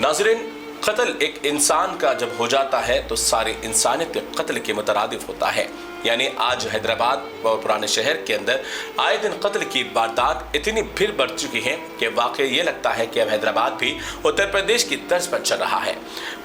नाज़रीन, कत्ल एक इंसान का जब हो जाता है तो सारी इंसानियत के कत्ल के मुतरादिफ होता है। यानी आज हैदराबाद और पुराने शहर के अंदर आए दिन कत्ल की वारदात इतनी भीड़ बढ़ चुकी है कि वाकई ये लगता है कि अब हैदराबाद भी उत्तर प्रदेश की तर्ज पर चल रहा है।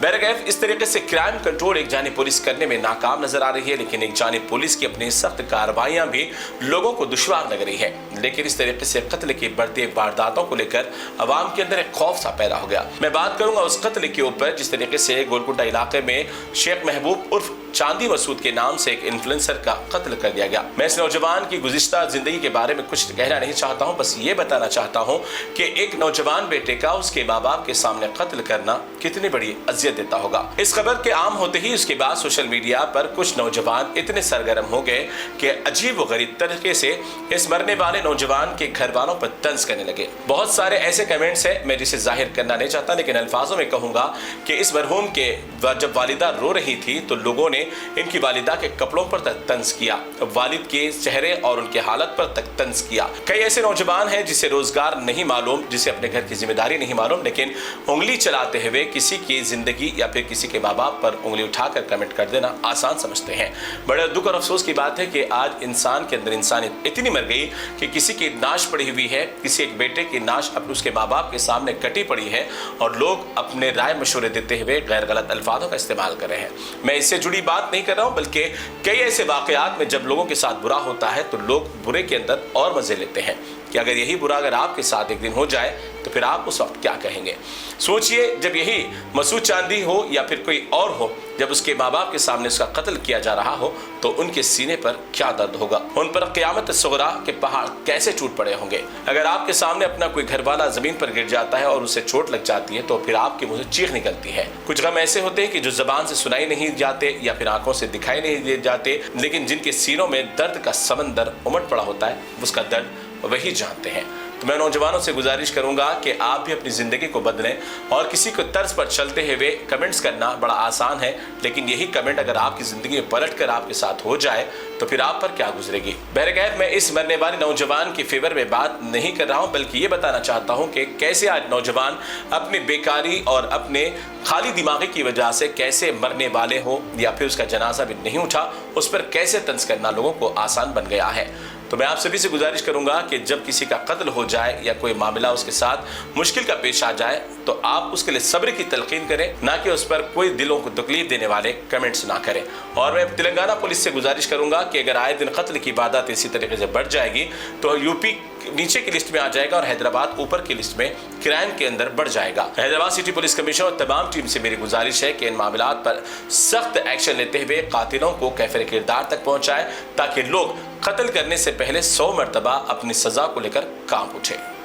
बहरकैफ इस तरीके से क्राइम कंट्रोल एक जानिब पुलिस करने में नाकाम नजर आ रही है, लेकिन एक जानिब पुलिस की अपनी सख्त कार्रवाइयां भी लोगों को दुश्वार लग रही है। लेकिन इस तरीके से कत्ल की बढ़ती वारदातों को लेकर अवाम के अंदर एक खौफ सा पैदा हो गया। मैं बात करूंगा उस कत्ल के ऊपर जिस तरीके से गोलकुंडा इलाके में शेख महबूब उर्फ चांदी मसूद के नाम से एक इन्फ्लुएंसर का कत्ल कर दिया गया। मैं इस नौजवान की गुज़िश्ता जिंदगी के बारे में कुछ कहना नहीं चाहता हूं, बस ये बताना चाहता हूं कि एक नौजवान बेटे का उसके माँ बाप के सामने कत्ल करना कितनी बड़ी अजियत देता होगा। इस खबर के आम होते ही उसके बाद सोशल मीडिया पर कुछ नौजवान इतने सरगर्म हो गए कि अजीब व गरीब तरीके से इस मरने वाले नौजवान के घर वालों पर तंज करने लगे। बहुत सारे ऐसे कमेंट्स है, मैं जिसे जाहिर करना नहीं चाहता, लेकिन अल्फाजों में कहूंगा कि इस मरहूम के जब वालिदा रो रही थी तो लोगों ने इनकी वालिदा के कपड़ों पर तक तंज किया, वालिद के चेहरे और उनके हालत पर तक तंज किया। कई ऐसे नौजवान हैं जिसे रोजगार नहीं मालूम, जिसे अपने घर की जिम्मेदारी नहीं मालूम, लेकिन उंगली चलाते हुए किसी की जिंदगी या फिर किसी के माँ बाप पर उंगली उठाकर कमेंट कर देना आसान समझते हैं। बड़े दुख और अफसोस की बात है कि आज इंसान के अंदर इंसानियत इतनी मर गई कि किसी की नाश पड़ी हुई है, किसी एक बेटे की नाश अपने उसके माँ बाप के सामने कटी पड़ी है और लोग अपने राय मशवरे देते हुए गैर गलत अल्फाजों का इस्तेमाल कर रहे हैं। मैं इससे जुड़ी बात नहीं कर रहा हूं, बल्कि कई ऐसे वाकयात में जब लोगों के साथ बुरा होता है तो लोग बुरे के अंदर और मजे लेते हैं कि अगर यही बुरा अगर आपके साथ एक दिन हो जाए तो फिर आप उस वक्त क्या कहेंगे। सोचिए, जब यही मसूद चांदी हो या फिर कोई और हो, जब उसके माँ बाप के सामने उसका कत्ल किया जा रहा हो तो उनके सीने पर क्या दर्द होगा, उन पर क़यामत सुगरा के पहाड़ कैसे टूट पड़े होंगे। अगर आपके सामने अपना कोई घर वाला जमीन पर गिर जाता है और उसे चोट लग जाती है तो फिर आपके मुंह से चीख निकलती है। कुछ गम ऐसे होते हैं कि जो जबान से सुनाई नहीं जाते या फिर आंखों से दिखाई नहीं दे जाते, लेकिन जिनके सीनों में दर्द का समंदर उमड़ पड़ा होता है, उसका दर्द वही जानते हैं। तो मैं नौजवानों से गुजारिश करूंगा कि आप भी अपनी ज़िंदगी को बदलें और किसी को तर्ज पर चलते हुए कमेंट्स करना बड़ा आसान है, लेकिन यही कमेंट अगर आपकी ज़िंदगी में पलट कर आपके साथ हो जाए तो फिर आप पर क्या गुजरेगी। बहरकैफ मैं इस मरने वाले नौजवान के फेवर में बात नहीं कर रहा हूँ, बल्कि ये बताना चाहता हूँ कि कैसे आज नौजवान अपनी बेकारी और अपने खाली दिमागी की वजह से कैसे मरने वाले हो या फिर उसका जनाजा भी नहीं उठा, उस पर कैसे तंज करना लोगों को आसान बन गया है। तो मैं आप सभी से गुजारिश करूंगा कि जब किसी का कत्ल हो जाए या कोई मामला उसके साथ मुश्किल का पेश आ जाए तो आप उसके लिए सब्र की तलकीन करें, ना कि उस पर कोई दिलों को तकलीफ देने वाले कमेंट्स ना करें। और मैं तेलंगाना पुलिस से गुजारिश करूंगा कि अगर आए दिन कत्ल की वारदात इसी तरीके से बढ़ जाएगी तो यूपी नीचे की लिस्ट में आ जाएगा और हैदराबाद ऊपर की लिस्ट में क्राइम के अंदर बढ़ जाएगा। हैदराबाद सिटी पुलिस कमिश्नर और तमाम टीम से मेरी गुजारिश है कि इन मामलात पर सख्त एक्शन लेते हुए कातिलों को कैफिर किरदार तक पहुंचाए ताकि लोग कत्ल करने से पहले 100 मरतबा अपनी सजा को लेकर कांप उठे।